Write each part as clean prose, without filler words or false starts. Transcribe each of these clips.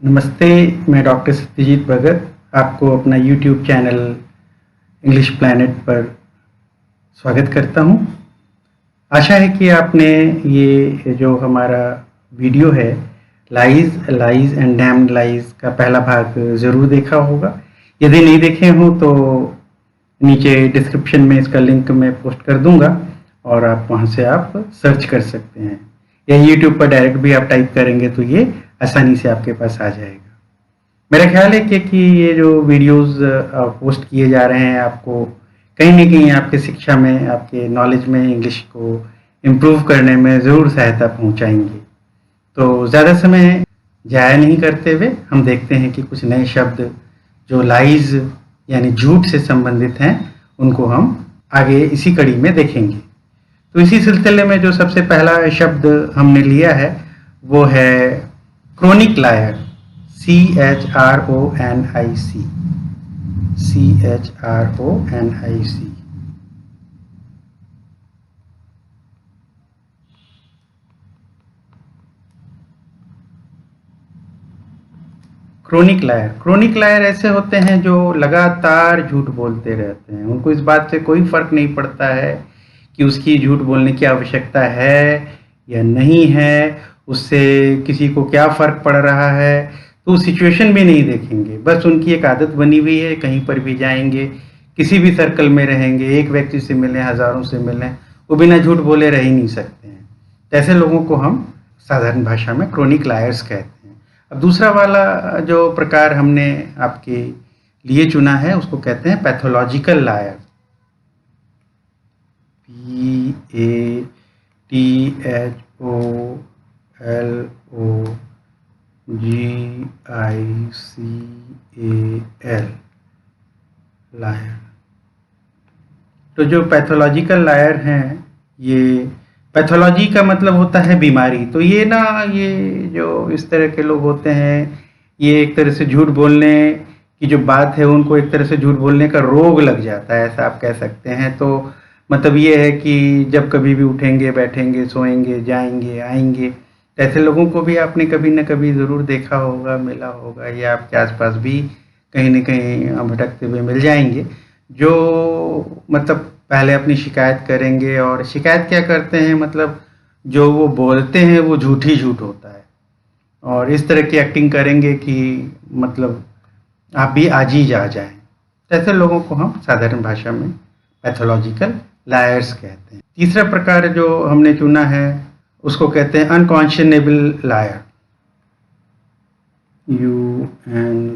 नमस्ते, मैं डॉक्टर सत्यजीत भगत आपको अपना यूट्यूब चैनल इंग्लिश प्लैनेट पर स्वागत करता हूं। आशा है कि आपने ये जो हमारा वीडियो है lies lies and damned lies का पहला भाग ज़रूर देखा होगा। यदि नहीं देखे हो तो नीचे डिस्क्रिप्शन में इसका लिंक मैं पोस्ट कर दूंगा और आप वहां से आप सर्च कर सकते हैं, या यूट्यूब पर डायरेक्ट भी आप टाइप करेंगे तो ये आसानी से आपके पास आ जाएगा। मेरा ख्याल है कि ये जो वीडियोस पोस्ट किए जा रहे हैं आपको कहीं न कहीं आपके शिक्षा में, आपके नॉलेज में, इंग्लिश को इम्प्रूव करने में ज़रूर सहायता पहुंचाएंगे। तो ज़्यादा समय ज़ाया नहीं करते हुए हम देखते हैं कि कुछ नए शब्द जो लाइज यानी झूठ से संबंधित हैं उनको हम आगे इसी कड़ी में देखेंगे। तो इसी सिलसिले में जो सबसे पहला शब्द हमने लिया है वो है chronic liar, CHRONIC। Chronic liar ऐसे होते हैं जो लगातार झूठ बोलते रहते हैं। उनको इस बात से कोई फर्क नहीं पड़ता है कि उसकी झूठ बोलने की आवश्यकता है या नहीं है, उससे किसी को क्या फ़र्क पड़ रहा है, तो सिचुएशन भी नहीं देखेंगे। बस उनकी एक आदत बनी हुई है, कहीं पर भी जाएंगे, किसी भी सर्कल में रहेंगे, एक व्यक्ति से मिलें, हज़ारों से मिलें, वो बिना झूठ बोले रह ही नहीं सकते हैं। तो ऐसे लोगों को हम साधारण भाषा में क्रोनिक लायर्स कहते हैं। अब दूसरा वाला जो प्रकार हमने आपके लिए चुना है उसको कहते हैं पैथोलॉजिकल लायर, PATHOLOGICAL लायर। तो जो पैथोलॉजिकल लायर हैं, ये पैथोलॉजी का मतलब होता है बीमारी। तो ये जो इस तरह के लोग होते हैं, ये एक तरह से झूठ बोलने की जो बात है उनको एक तरह से झूठ बोलने का रोग लग जाता है, ऐसा आप कह सकते हैं। तो मतलब ये है कि जब कभी भी उठेंगे, बैठेंगे, सोएंगे, जाएंगे, आएंगे, तो ऐसे लोगों को भी आपने कभी न कभी ज़रूर देखा होगा, मिला होगा, या आपके आसपास भी कहीं न कहीं भटकते हुए मिल जाएंगे, जो मतलब पहले अपनी शिकायत करेंगे। और शिकायत क्या करते हैं, मतलब जो वो बोलते हैं वो झूठ ही झूठ होता है, और इस तरह की एक्टिंग करेंगे कि मतलब आप भी आज ही जा जाएं। ऐसे लोगों को हम साधारण भाषा में पैथोलॉजिकल लायर्स कहते हैं। तीसरा प्रकार जो हमने चुना है उसको कहते हैं अनकॉन्शनेबल लायर, UNCONSCIONABLE,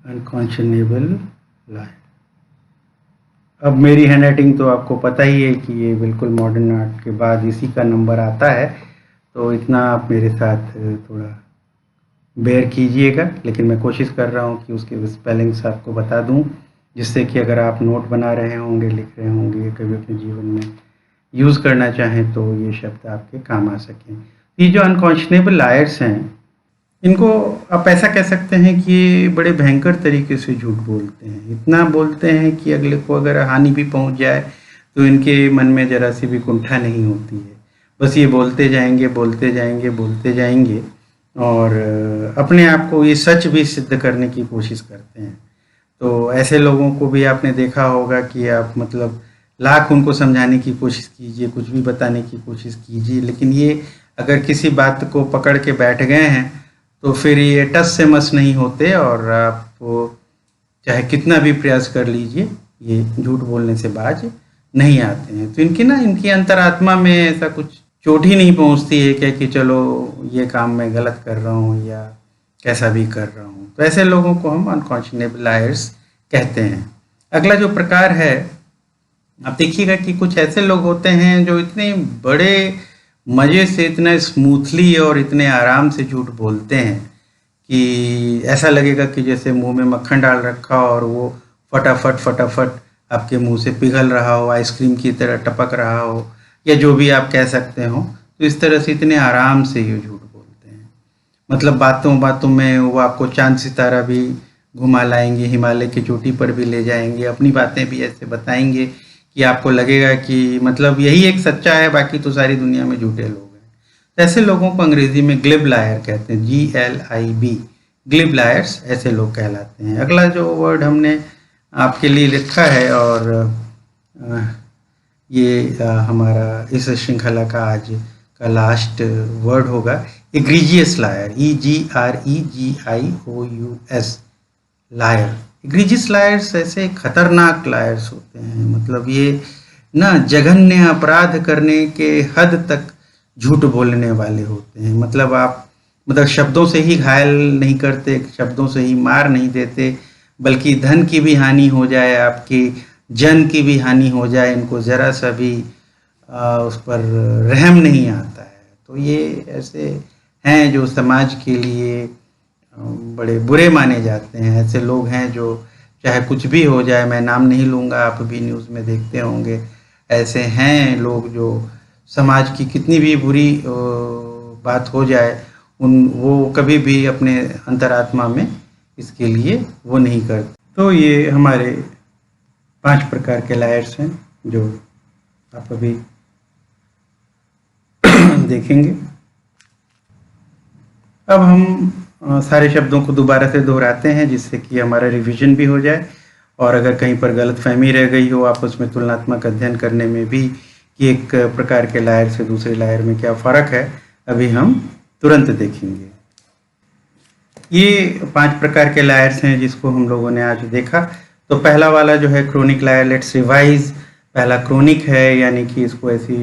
अनकॉन्शनेबल लायर। अब मेरी हैंड राइटिंग तो आपको पता ही है कि ये बिल्कुल मॉडर्न आर्ट के बाद इसी का नंबर आता है, तो इतना आप मेरे साथ थोड़ा बेयर कीजिएगा। लेकिन मैं कोशिश कर रहा हूँ कि उसके स्पेलिंग्स आपको बता दूँ, जिससे कि अगर आप नोट बना रहे होंगे, लिख रहे होंगे, कभी अपने जीवन में यूज़ करना चाहें तो ये शब्द आपके काम आ सकें। ये जो अनकॉन्शनेबल लायर्स हैं, इनको आप ऐसा कह सकते हैं कि ये बड़े भयंकर तरीके से झूठ बोलते हैं। इतना बोलते हैं कि अगले को अगर हानि भी पहुंच जाए तो इनके मन में ज़रा सी भी कुंठा नहीं होती है। बस ये बोलते जाएंगे, बोलते जाएंगे, बोलते जाएंगे, और अपने आप को ये सच भी सिद्ध करने की कोशिश करते हैं। तो ऐसे लोगों को भी आपने देखा होगा कि आप मतलब लाख उनको समझाने की कोशिश कीजिए, कुछ भी बताने की कोशिश कीजिए, लेकिन ये अगर किसी बात को पकड़ के बैठ गए हैं तो फिर ये टस से मस नहीं होते, और आप चाहे कितना भी प्रयास कर लीजिए ये झूठ बोलने से बाज नहीं आते हैं। तो इनकी अंतरात्मा में ऐसा कुछ चोट ही नहीं पहुंचती है क्या कि चलो ये काम मैं गलत कर रहा हूँ या कैसा भी कर रहा हूँ। तो ऐसे लोगों को हम अनकॉन्शनेबल लायर्स कहते हैं। अगला जो प्रकार है, आप देखिएगा कि कुछ ऐसे लोग होते हैं जो इतने बड़े मज़े से, इतना स्मूथली और इतने आराम से झूठ बोलते हैं कि ऐसा लगेगा कि जैसे मुंह में मक्खन डाल रखा हो और वो फटाफट फटाफट आपके मुंह से पिघल रहा हो, आइसक्रीम की तरह टपक रहा हो, या जो भी आप कह सकते हो। तो इस तरह से इतने आराम से ये झूठ बोलते हैं, मतलब बातों बातों में वो आपको चांद सितारा भी घुमा लाएंगे, हिमालय की चोटी पर भी ले जाएंगे, अपनी बातें भी ऐसे बताएंगे कि आपको लगेगा कि मतलब यही एक सच्चा है, बाकी तो सारी दुनिया में झूठे लोग हैं। तो ऐसे लोगों को अंग्रेजी में ग्लिब लायर कहते हैं, GLIB, ग्लिब लायर्स ऐसे लोग कहलाते हैं। अगला जो वर्ड हमने आपके लिए लिखा है और ये हमारा इस श्रृंखला का आज का लास्ट वर्ड होगा egregious liar, EGREGIOUS, liar. Egregious liars ऐसे खतरनाक लायर्स होते हैं, मतलब ये ना जघन्य अपराध करने के हद तक झूठ बोलने वाले होते हैं। मतलब आप मतलब शब्दों से ही घायल नहीं करते, शब्दों से ही मार नहीं देते, बल्कि धन की भी हानि हो जाए, आपकी जन की भी हानि हो जाए, इनको ज़रा सा भी उस पर रहम नहीं आता है। तो ये ऐसे हैं जो समाज के लिए बड़े बुरे माने जाते हैं। ऐसे लोग हैं जो चाहे कुछ भी हो जाए, मैं नाम नहीं लूँगा, आप भी न्यूज़ में देखते होंगे, ऐसे हैं लोग जो समाज की कितनी भी बुरी बात हो जाए, वो कभी भी अपने अंतरात्मा में इसके लिए वो नहीं करते। तो ये हमारे 5 प्रकार के लायर्स हैं जो आप अभी देखेंगे। अब हम सारे शब्दों को दोबारा से दोहराते हैं जिससे कि हमारा रिवीजन भी हो जाए, और अगर कहीं पर गलतफहमी रह गई हो आपस में तुलनात्मक अध्ययन करने में भी कि एक प्रकार के लायर से दूसरे लायर में क्या फ़र्क है, अभी हम तुरंत देखेंगे। ये 5 प्रकार के लायर्स हैं जिसको हम लोगों ने आज देखा। तो पहला वाला जो है क्रोनिक लायर, लेट्स रिवाइज। पहला क्रोनिक है, यानी कि इसको ऐसी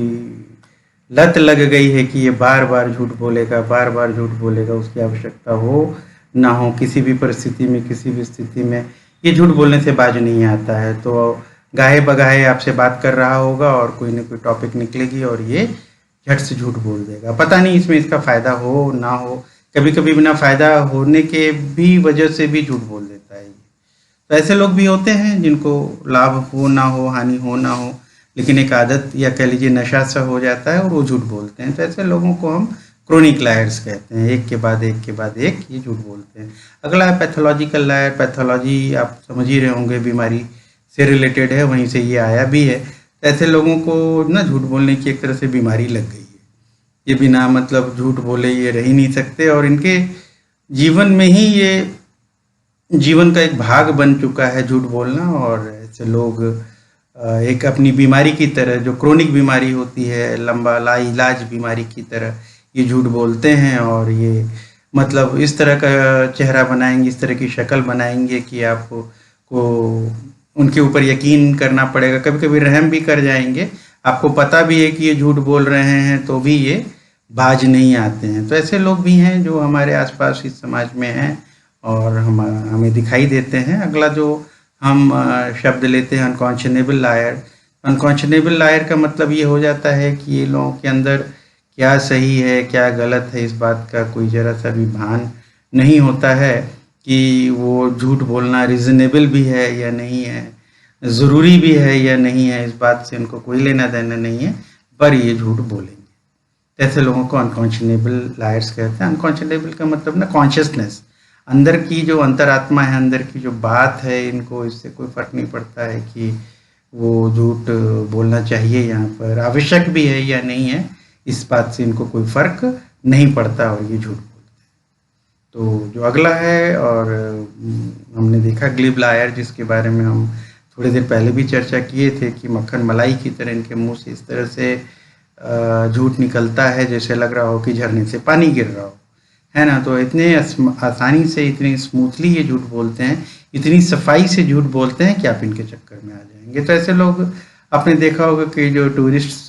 लत लग गई है कि ये बार बार झूठ बोलेगा, बार बार झूठ बोलेगा, उसकी आवश्यकता हो ना हो, किसी भी परिस्थिति में, किसी भी स्थिति में ये झूठ बोलने से बाज नहीं आता है। तो गाहे बगाहे आपसे बात कर रहा होगा और कोई ना कोई टॉपिक निकलेगी और ये झट से झूठ बोल देगा, पता नहीं इसमें इसका फ़ायदा हो ना हो, कभी कभी बिना फ़ायदा होने के भी वजह से भी झूठ बोल देता है। तो ऐसे लोग भी होते हैं जिनको लाभ हो ना हो, हानि हो ना हो, लेकिन एक आदत या कह लीजिए नशा सा हो जाता है और वो झूठ बोलते हैं। तो ऐसे लोगों को हम क्रोनिक लायर्स कहते हैं, एक के बाद एक के बाद एक ये झूठ बोलते हैं। अगला है पैथोलॉजिकल लायर। पैथोलॉजी आप समझ ही रहे होंगे, बीमारी से रिलेटेड है, वहीं से ये आया भी है। तो ऐसे लोगों को ना झूठ बोलने की एक तरह से बीमारी लग गई है, ये बिना मतलब झूठ बोले ये रह ही नहीं सकते, और इनके जीवन में ही ये जीवन का एक भाग बन चुका है झूठ बोलना। और ऐसे लोग एक अपनी बीमारी की तरह, जो क्रोनिक बीमारी होती है, लंबा लाइलाज बीमारी की तरह ये झूठ बोलते हैं, और ये मतलब इस तरह का चेहरा बनाएंगे, इस तरह की शक्ल बनाएंगे कि आपको उनके ऊपर यकीन करना पड़ेगा, कभी कभी रहम भी कर जाएंगे। आपको पता भी है कि ये झूठ बोल रहे हैं तो भी ये बाज नहीं आते हैं। तो ऐसे लोग भी हैं जो हमारे आसपास इस समाज में हैं और हमें दिखाई देते हैं। अगला जो हम शब्द लेते हैं अनकॉन्शनेबल लायर। अनकॉन्शनेबल लायर का मतलब ये हो जाता है कि ये लोगों के अंदर क्या सही है क्या गलत है इस बात का कोई ज़रा सा भी भान नहीं होता है कि वो झूठ बोलना रीज़नेबल भी है या नहीं है, ज़रूरी भी है या नहीं है, इस बात से उनको कोई लेना देना नहीं है, पर ये झूठ बोलेंगे। ऐसे लोगों को अनकॉन्शनेबल लायर्स कहते हैं। अनकॉन्शनेबल का मतलब ना कॉन्शियसनेस, अंदर की जो अंतरात्मा है, अंदर की जो बात है, इनको इससे कोई फ़र्क नहीं पड़ता है कि वो झूठ बोलना चाहिए, यहाँ पर आवश्यक भी है या नहीं है, इस बात से इनको कोई फ़र्क नहीं पड़ता और ये झूठ बोलते हैं। तो जो अगला है, और हमने देखा ग्लिब लायर, जिसके बारे में हम थोड़ी देर पहले भी चर्चा किए थे कि मक्खन मलाई की तरह इनके मुंह से इस तरह से झूठ निकलता है जैसे लग रहा हो कि झरने से पानी गिर रहा हो, है ना। तो इतने आसानी से, इतनी स्मूथली ये झूठ बोलते हैं, इतनी सफाई से झूठ बोलते हैं कि आप इनके चक्कर में आ जाएंगे। तो ऐसे लोग आपने देखा होगा कि जो टूरिस्ट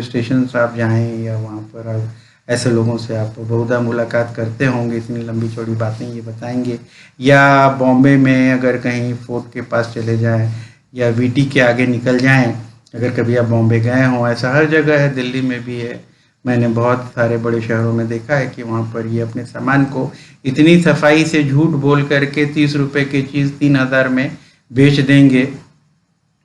स्टेशन आप जाएं या वहाँ पर ऐसे लोगों से आप बहुधा मुलाकात करते होंगे, इतनी लंबी चौड़ी बातें ये बताएंगे। या बॉम्बे में अगर कहीं फोर्ट के पास चले जाएं या वीटी के आगे निकल जाएं, अगर कभी आप बॉम्बे गए हों, ऐसा हर जगह है, दिल्ली में भी है, मैंने बहुत सारे बड़े शहरों में देखा है कि वहाँ पर ये अपने सामान को इतनी सफाई से झूठ बोल करके 30 रुपये की चीज़ 3000 में बेच देंगे,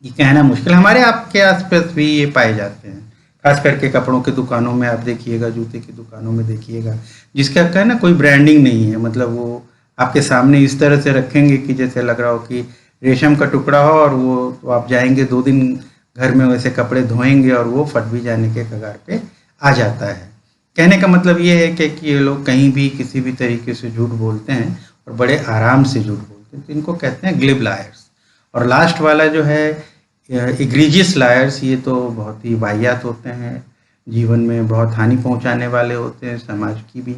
ये कहना मुश्किल। हमारे आपके आसपास भी ये पाए जाते हैं, खास करके कपड़ों की दुकानों में आप देखिएगा, जूते की दुकानों में देखिएगा, जिसका क्या है ना, कोई ब्रांडिंग नहीं है, मतलब वो आपके सामने इस तरह से रखेंगे कि जैसे लग रहा हो कि रेशम का टुकड़ा हो, और वो तो आप जाएंगे 2 दिन घर में वैसे कपड़े धोएंगे और वो फट भी जाने के कगार पे आ जाता है। कहने का मतलब ये है कि ये लोग कहीं भी किसी भी तरीके से झूठ बोलते हैं और बड़े आराम से झूठ बोलते हैं, तो इनको कहते हैं ग्लिब लायर्स। और लास्ट वाला जो है इग्रीजियस लायर्स, ये तो बहुत ही वाहियात होते हैं, जीवन में बहुत हानि पहुंचाने वाले होते हैं, समाज की भी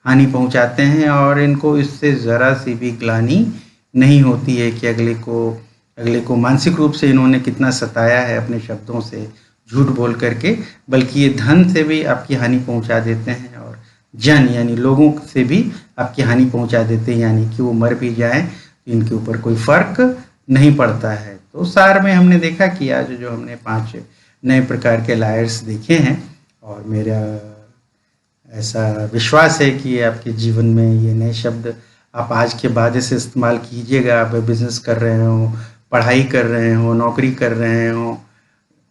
हानि पहुंचाते हैं, और इनको इससे ज़रा सी भी ग्लानि नहीं होती है कि अगले को मानसिक रूप से इन्होंने कितना सताया है अपने शब्दों से, झूठ बोल करके, बल्कि ये धन से भी आपकी हानि पहुंचा देते हैं और जन यानी लोगों से भी आपकी हानि पहुंचा देते हैं, यानी कि वो मर भी जाएं तो इनके ऊपर कोई फर्क नहीं पड़ता है। तो सार में हमने देखा कि आज जो हमने 5 नए प्रकार के लायर्स देखे हैं, और मेरा ऐसा विश्वास है कि आपके जीवन में ये नए शब्द आप आज के बाद से इस्तेमाल कीजिएगा। आप बिजनेस कर रहे हो, पढ़ाई कर रहे हो, नौकरी कर रहे हो,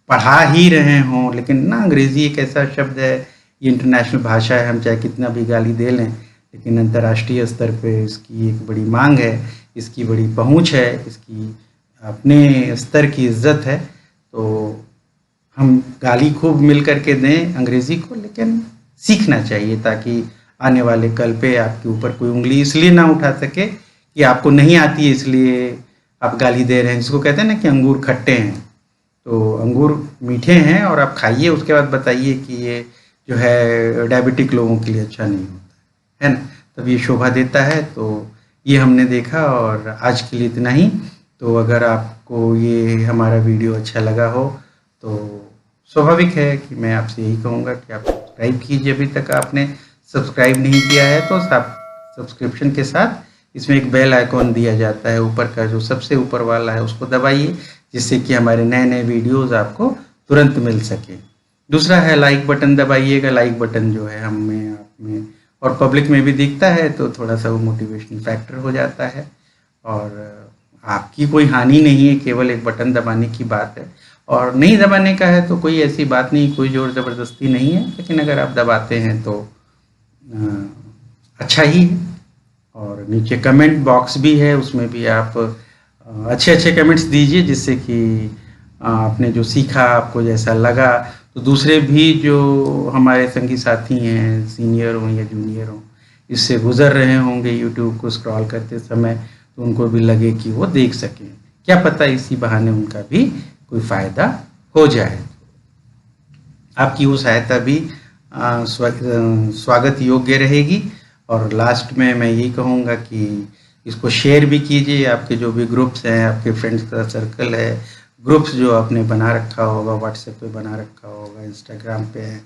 पढ़ा ही रहे हों, लेकिन ना अंग्रेज़ी एक ऐसा शब्द है, ये इंटरनेशनल भाषा है, हम चाहे कितना भी गाली दे लें, लेकिन अंतर्राष्ट्रीय स्तर पे इसकी एक बड़ी मांग है, इसकी बड़ी पहुंच है, इसकी अपने स्तर की इज्जत है। तो हम गाली खूब मिल करके दें अंग्रेज़ी को, लेकिन सीखना चाहिए ताकि आने वाले कल पे आपके ऊपर कोई उंगली इसलिए ना उठा सके कि आपको नहीं आती है इसलिए आप गाली दे रहे हैं। जिसको कहते हैं ना कि अंगूर खट्टे हैं, तो अंगूर मीठे हैं और आप खाइए, उसके बाद बताइए कि ये जो है डायबिटिक लोगों के लिए अच्छा नहीं होता है ना, तब ये शोभा देता है। तो ये हमने देखा, और आज के लिए इतना ही। तो अगर आपको ये हमारा वीडियो अच्छा लगा हो तो स्वाभाविक है कि मैं आपसे यही कहूँगा कि आप सब्सक्राइब कीजिए। अभी तक आपने सब्सक्राइब नहीं किया है तो सब्सक्रिप्शन के साथ इसमें एक बेल आइकॉन दिया जाता है, ऊपर का जो सबसे ऊपर वाला है उसको दबाइए, जिससे कि हमारे नए नए वीडियोज़ आपको तुरंत मिल सके। दूसरा है लाइक बटन दबाइएगा। लाइक बटन जो है हमें, आप में और पब्लिक में भी दिखता है तो थोड़ा सा वो मोटिवेशनल फैक्टर हो जाता है, और आपकी कोई हानि नहीं है, केवल एक बटन दबाने की बात है। और नहीं दबाने का है तो कोई ऐसी बात नहीं, कोई ज़ोर ज़बरदस्ती नहीं है, लेकिन अगर आप दबाते हैं तो अच्छा ही है। और नीचे कमेंट बॉक्स भी है, उसमें भी आप अच्छे अच्छे कमेंट्स दीजिए, जिससे कि आपने जो सीखा, आपको जैसा लगा, तो दूसरे भी जो हमारे संगी साथी हैं, सीनियर हों या जूनियर हों, इससे गुजर रहे होंगे यूट्यूब को स्क्रॉल करते समय, तो उनको भी लगे कि वो देख सकें, क्या पता इसी बहाने उनका भी कोई फ़ायदा हो जाए। आपकी वो सहायता भी स्वागत योग्य रहेगी। और लास्ट में मैं यही कहूँगा कि इसको शेयर भी कीजिए। आपके जो भी ग्रुप्स हैं, आपके फ्रेंड्स का सर्कल है, ग्रुप्स जो आपने बना रखा होगा, व्हाट्सएप पे बना रखा होगा, इंस्टाग्राम पे है,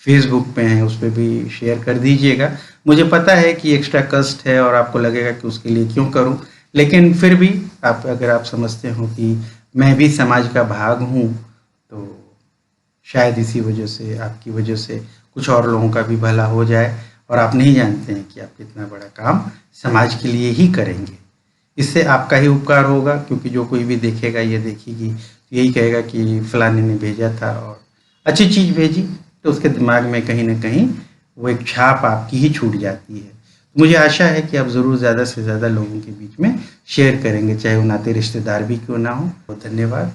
फेसबुक पे हैं, उस पर भी शेयर कर दीजिएगा। मुझे पता है कि एक्स्ट्रा कस्ट है और आपको लगेगा कि उसके लिए क्यों करूं, लेकिन फिर भी अगर आप समझते हो कि मैं भी समाज का भाग हूं, तो शायद इसी वजह से, आपकी वजह से कुछ और लोगों का भी भला हो जाए, और आप नहीं जानते हैं कि आप कितना बड़ा काम समाज के लिए ही करेंगे। इससे आपका ही उपकार होगा, क्योंकि जो कोई भी देखेगा, ये देखेगी, तो यही कहेगा कि फलाने ने भेजा था और अच्छी चीज़ भेजी, तो उसके दिमाग में कहीं ना कहीं वो एक छाप आपकी ही छूट जाती है। मुझे आशा है कि आप ज़रूर ज़्यादा से ज़्यादा लोगों के बीच में शेयर करेंगे, चाहे वो नाते रिश्तेदार भी क्यों ना हो। बहुत धन्यवाद।